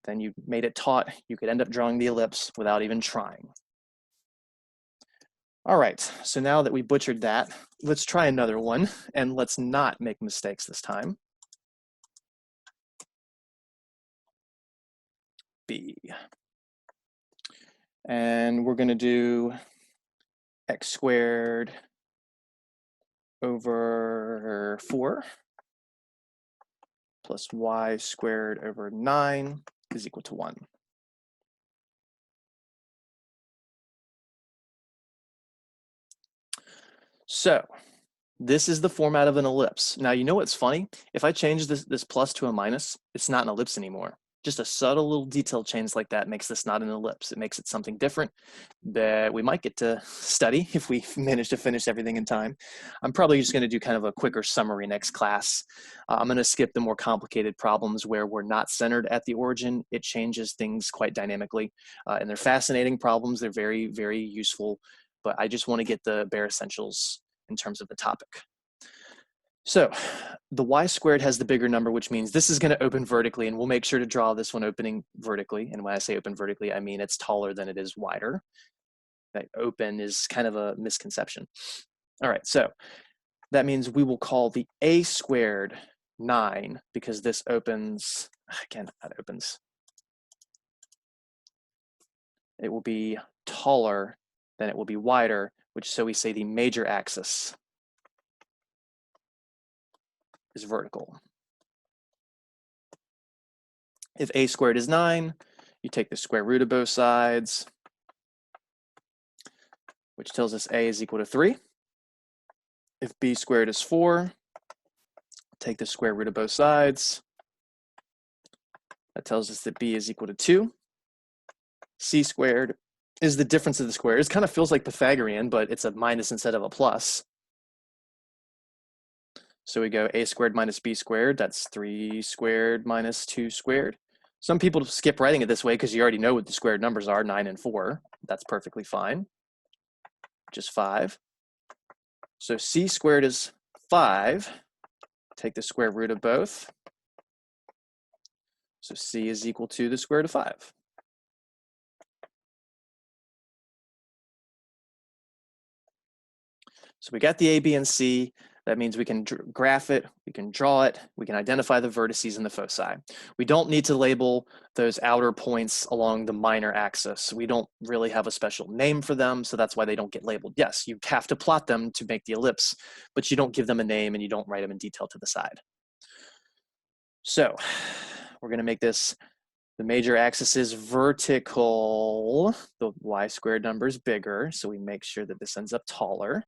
then you made it taut. You could end up drawing the ellipse without even trying. All right, so now that we butchered that, let's try another one, and let's not make mistakes this time. B. And we're gonna do x² over 4 plus y² over 9 is equal to 1. So This is the format of an ellipse. Now, you know what's funny? If I change this plus to a minus, it's not an ellipse anymore. Just a subtle little detail change like that makes this not an ellipse. It makes it something different that we might get to study if we manage to finish everything in time. I'm probably just going to do kind of a quicker summary next class. I'm going to skip the more complicated problems where we're not centered at the origin. It changes things quite dynamically. And they're fascinating problems. They're very, very useful. But I just want to get the bare essentials in terms of the topic. So the y squared has the bigger number, which means this is going to open vertically, and we'll make sure to draw this one opening vertically. And when I say open vertically, I mean it's taller than it is wider. That open is kind of a misconception. All right, so that means we will call the a squared 9 because this opens, again, that opens. It will be taller than it will be wider, which so we say the major axis is vertical. If a squared is 9, you take the square root of both sides, which tells us a is equal to 3. If b squared is 4, take the square root of both sides. That tells us that b is equal to 2. C squared is the difference of the squares. It kind of feels like Pythagorean, but it's a minus instead of a plus. So we go a squared minus b squared. That's 3 squared minus 2 squared. Some people skip writing it this way because you already know what the squared numbers are, 9 and 4. That's perfectly fine. Just 5. So c squared is 5. Take the square root of both. So c is equal to the square root of 5. So we got the a, b, and c. That means we can graph it, we can draw it, we can identify the vertices and the foci. We don't need to label those outer points along the minor axis. We don't really have a special name for them, so that's why they don't get labeled. Yes, you have to plot them to make the ellipse, but you don't give them a name and you don't write them in detail to the side. So we're going to make this, the major axis is vertical. The y squared number is bigger, so we make sure that this ends up taller.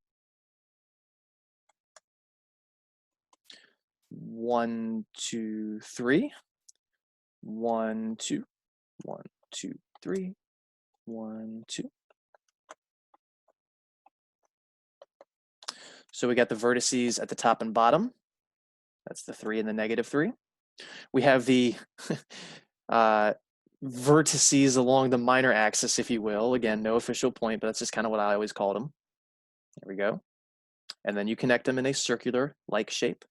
1, 2, 3. 1, 2. 1, 2, 3. 1, 2. So we got the vertices at the top and bottom. That's the 3 and the negative 3. We have the vertices along the minor axis, if you will. Again, no official point, but that's just kind of what I always called them. There we go. And then you connect them in a circular-like shape,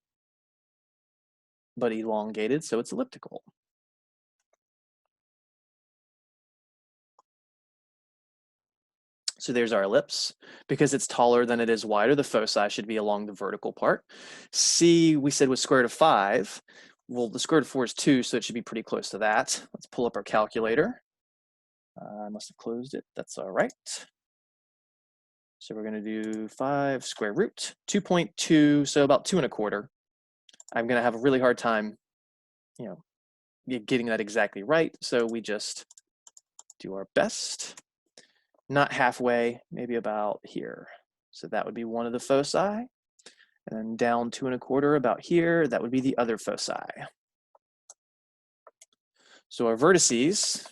but elongated, so it's elliptical. So there's our ellipse. Because it's taller than it is wider, the foci should be along the vertical part. C, we said was square root of 5. Well, the square root of 4 is 2, so it should be pretty close to that. Let's pull up our calculator. I must have closed it. That's all right. So we're going to do 5 square root, 2.2, so about 2 1/4. I'm going to have a really hard time, getting that exactly right. So we just do our best. Not halfway, maybe about here. So that would be one of the foci. And then down 2 1/4 about here, that would be the other foci. So our vertices,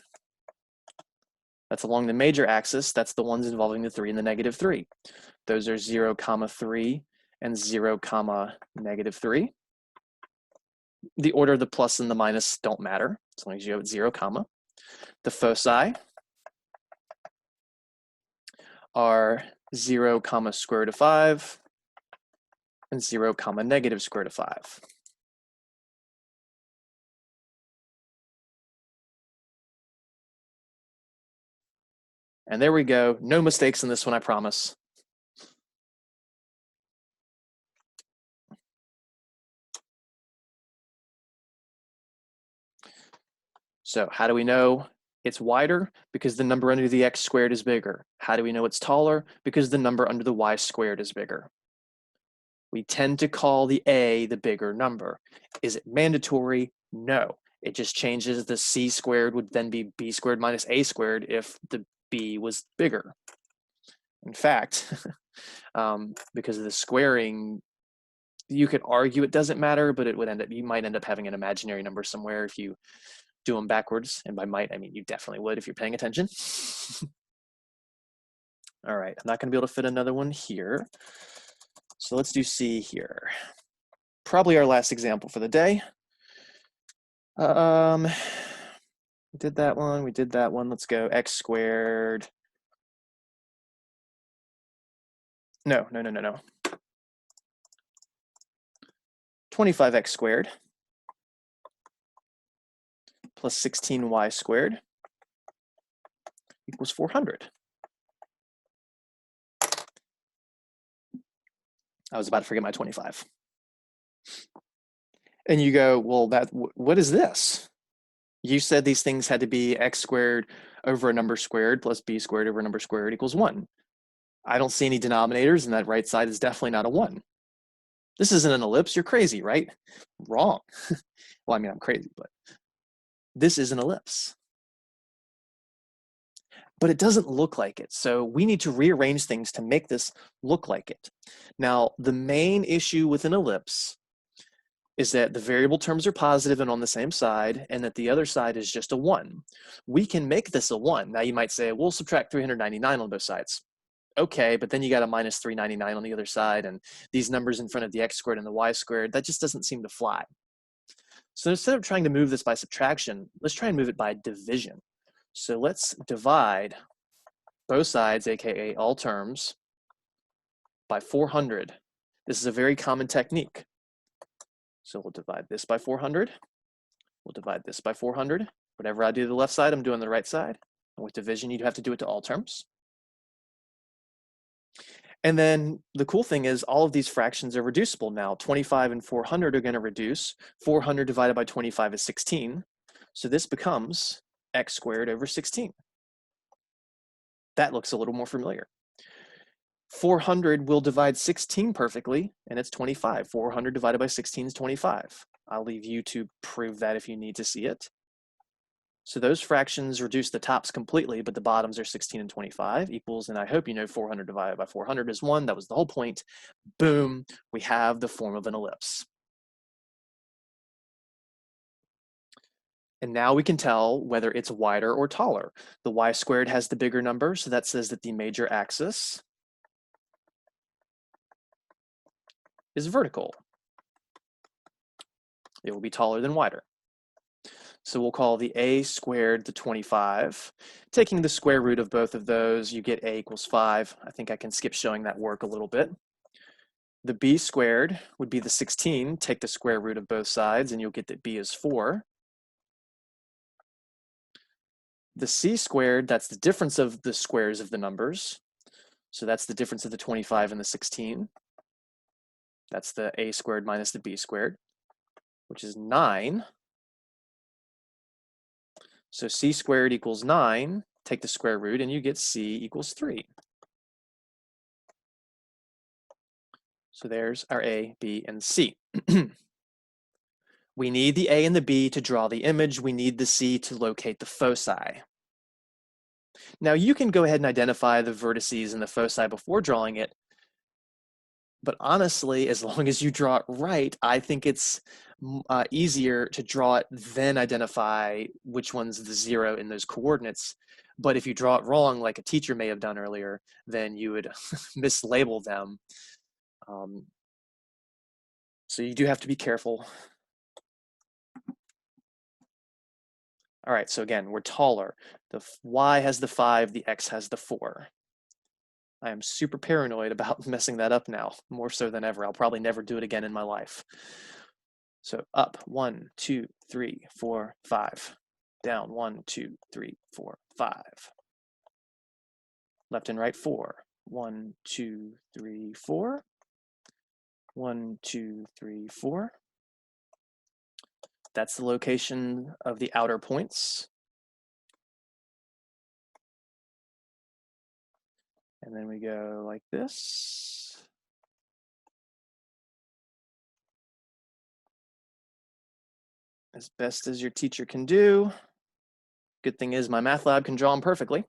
that's along the major axis, that's the ones involving the 3 and the negative 3. Those are 0, 3 and 0, negative 3. The order of the plus and the minus don't matter, as long as you have 0, The foci are 0, square root of 5 and 0, negative square root of 5. And there we go. No mistakes in this one, I promise. So how do we know it's wider? Because the number under the x squared is bigger. How do we know it's taller? Because the number under the y squared is bigger. We tend to call the a the bigger number. Is it mandatory? No. It just changes. The c squared would then be b squared minus a squared if the b was bigger. In fact, because of the squaring, You could argue it doesn't matter, but it would end up, you might end up having an imaginary number somewhere if you do them backwards. And by might, I mean you definitely would if you're paying attention. All right, I'm not going to be able to fit another one here. So let's do C here. Probably our last example for the day. We did that one, we did that one. Let's go x squared. No. 25x squared plus 16y squared equals 400. I was about to forget my 25. And you go, well, what is this? You said these things had to be x squared over a number squared plus b squared over a number squared equals 1. I don't see any denominators, and that right side is definitely not a 1. This isn't an ellipse. You're crazy, right? Wrong. Well, I mean, I'm crazy, but this is an ellipse. But it doesn't look like it. So we need to rearrange things to make this look like it. Now, the main issue with an ellipse is that the variable terms are positive and on the same side, and that the other side is just a 1. We can make this a 1. Now you might say, we'll subtract 399 on both sides. Okay, but then you got a minus 399 on the other side, and these numbers in front of the x squared and the y squared, that just doesn't seem to fly. So instead of trying to move this by subtraction, let's try and move it by division. So let's divide both sides, aka all terms, by 400. This is a very common technique. So we'll divide this by 400. We'll divide this by 400. Whatever I do to the left side, I'm doing the right side. And with division, you'd have to do it to all terms. And then the cool thing is all of these fractions are reducible now. 25 and 400 are going to reduce. 400 divided by 25 is 16. So this becomes x squared over 16. That looks a little more familiar. 400 will divide 16 perfectly, and it's 25. 400 divided by 16 is 25. I'll leave you to prove that if you need to see it. So those fractions reduce the tops completely, but the bottoms are 16 and 25 equals, and I hope you know 400 divided by 400 is 1. That was the whole point. Boom, we have the form of an ellipse. And now we can tell whether it's wider or taller. The y squared has the bigger number, so that says that the major axis is vertical. It will be taller than wider. So we'll call the a squared the 25. Taking the square root of both of those, you get a equals 5. I think I can skip showing that work a little bit. The b squared would be the 16. Take the square root of both sides, and you'll get that b is 4. The c squared, that's the difference of the squares of the numbers. So that's the difference of the 25 and the 16. That's the a squared minus the b squared, which is 9. So c squared equals 9. Take the square root, and you get c equals 3. So there's our a, b, and c. We need the a and the b to draw the image. We need the c to locate the foci. Now you can go ahead and identify the vertices and the foci before drawing it, but honestly, as long as you draw it right, I think it's easier to draw it than identify which one's the 0 in those coordinates. But if you draw it wrong, like a teacher may have done earlier, then you would mislabel them. So you do have to be careful. All right, so again, we're taller. The y has the 5, the x has the 4. I am super paranoid about messing that up now, more so than ever. I'll probably never do it again in my life. So up, 1, 2, 3, 4, 5. Down, 1, 2, 3, 4, 5. Left and right, 4. 1, 2, 3, 4. 1, 2, 3, 4. That's the location of the outer points. And then we go like this. As best as your teacher can do. Good thing is my math lab can draw them perfectly.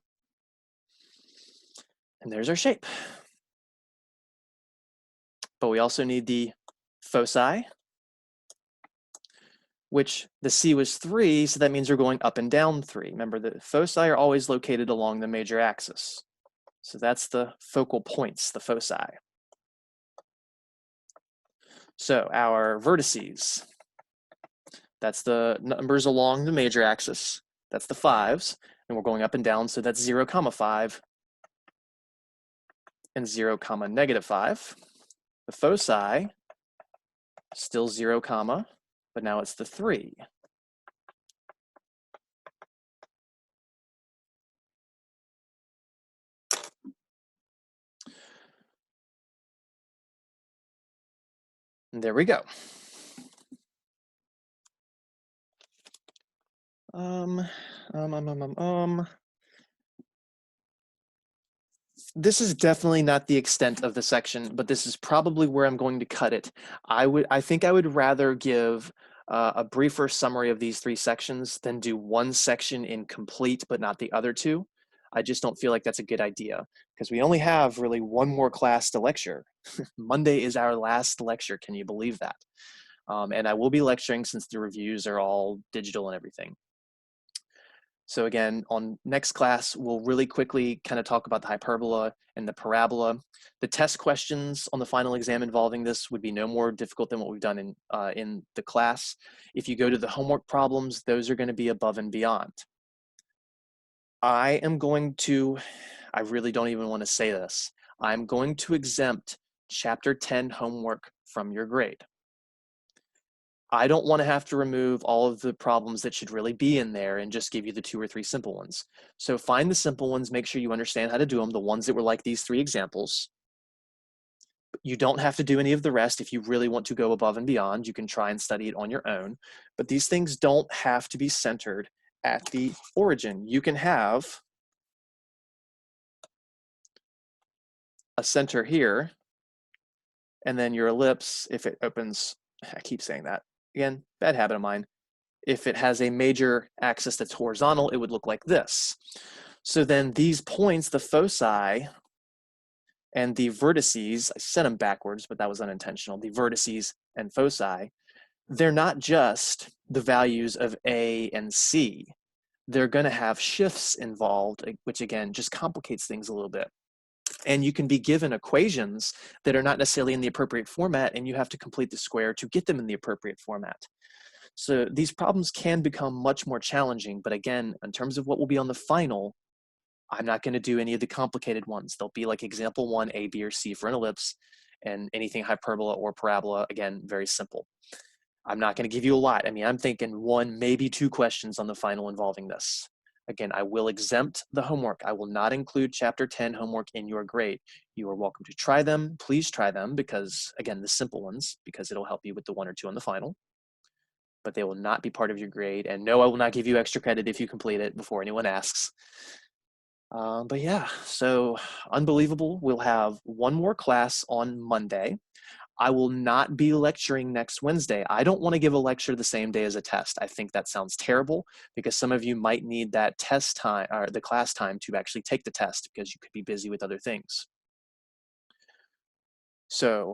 And there's our shape. But we also need the foci, which the C was 3, so that means we're going up and down 3. Remember, the foci are always located along the major axis. So that's the focal points, the foci. So our vertices, that's the numbers along the major axis. That's the 5s, and we're going up and down, so that's 0, 5, and 0, -5. The foci, still 0, but now it's the 3. And there we go. This is definitely not the extent of the section, but this is probably where I'm going to cut it. I think I would rather give a briefer summary of these 3 sections than do one section in complete, but not the other 2. I just don't feel like that's a good idea because we only have really one more class to lecture. Monday is our last lecture. Can you believe that? And I will be lecturing since the reviews are all digital and everything. So again, on next class, we'll really quickly kind of talk about the hyperbola and the parabola. The test questions on the final exam involving this would be no more difficult than what we've done in the class. If you go to the homework problems, those are going to be above and beyond. I really don't even want to say this. I'm going to exempt chapter 10 homework from your grade. I don't want to have to remove all of the problems that should really be in there and just give you the 2 or 3 simple ones. So find the simple ones, make sure you understand how to do them, the ones that were like these 3 examples. You don't have to do any of the rest. If you really want to go above and beyond, you can try and study it on your own. But these things don't have to be centered at the origin. You can have a center here, and then your ellipse, if it opens, I keep saying that. Again, bad habit of mine. If it has a major axis that's horizontal, it would look like this. So then these points, the foci and the vertices, I said them backwards, but that was unintentional. The vertices and foci, they're not just the values of A and C. They're going to have shifts involved, which again, just complicates things a little bit. And you can be given equations that are not necessarily in the appropriate format, and you have to complete the square to get them in the appropriate format. So these problems can become much more challenging, but again, in terms of what will be on the final, I'm not going to do any of the complicated ones. They'll be like example 1, A, B, or C for an ellipse, and anything hyperbola or parabola, again, very simple. I'm not going to give you a lot. I mean, I'm thinking 1, maybe 2 questions on the final involving this. Again, I will exempt the homework. I will not include chapter 10 homework in your grade. You are welcome to try them. Please try them because, again, the simple ones, because it'll help you with the 1 or 2 on the final. But they will not be part of your grade. And no, I will not give you extra credit if you complete it before anyone asks. But yeah, so unbelievable. We'll have 1 more class on Monday. I will not be lecturing next Wednesday. I don't want to give a lecture the same day as a test. I think that sounds terrible because some of you might need that test time or the class time to actually take the test because you could be busy with other things. So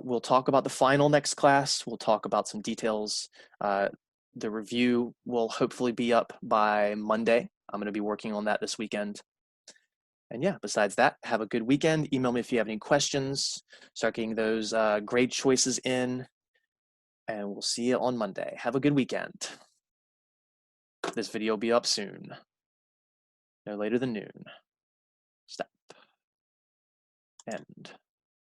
we'll talk about the final next class. We'll talk about some details. The review will hopefully be up by Monday. I'm going to be working on that this weekend. And yeah, besides that, have a good weekend. Email me if you have any questions. Start getting those grade choices in. And we'll see you on Monday. Have a good weekend. This video will be up soon. No later than noon. Stop. End.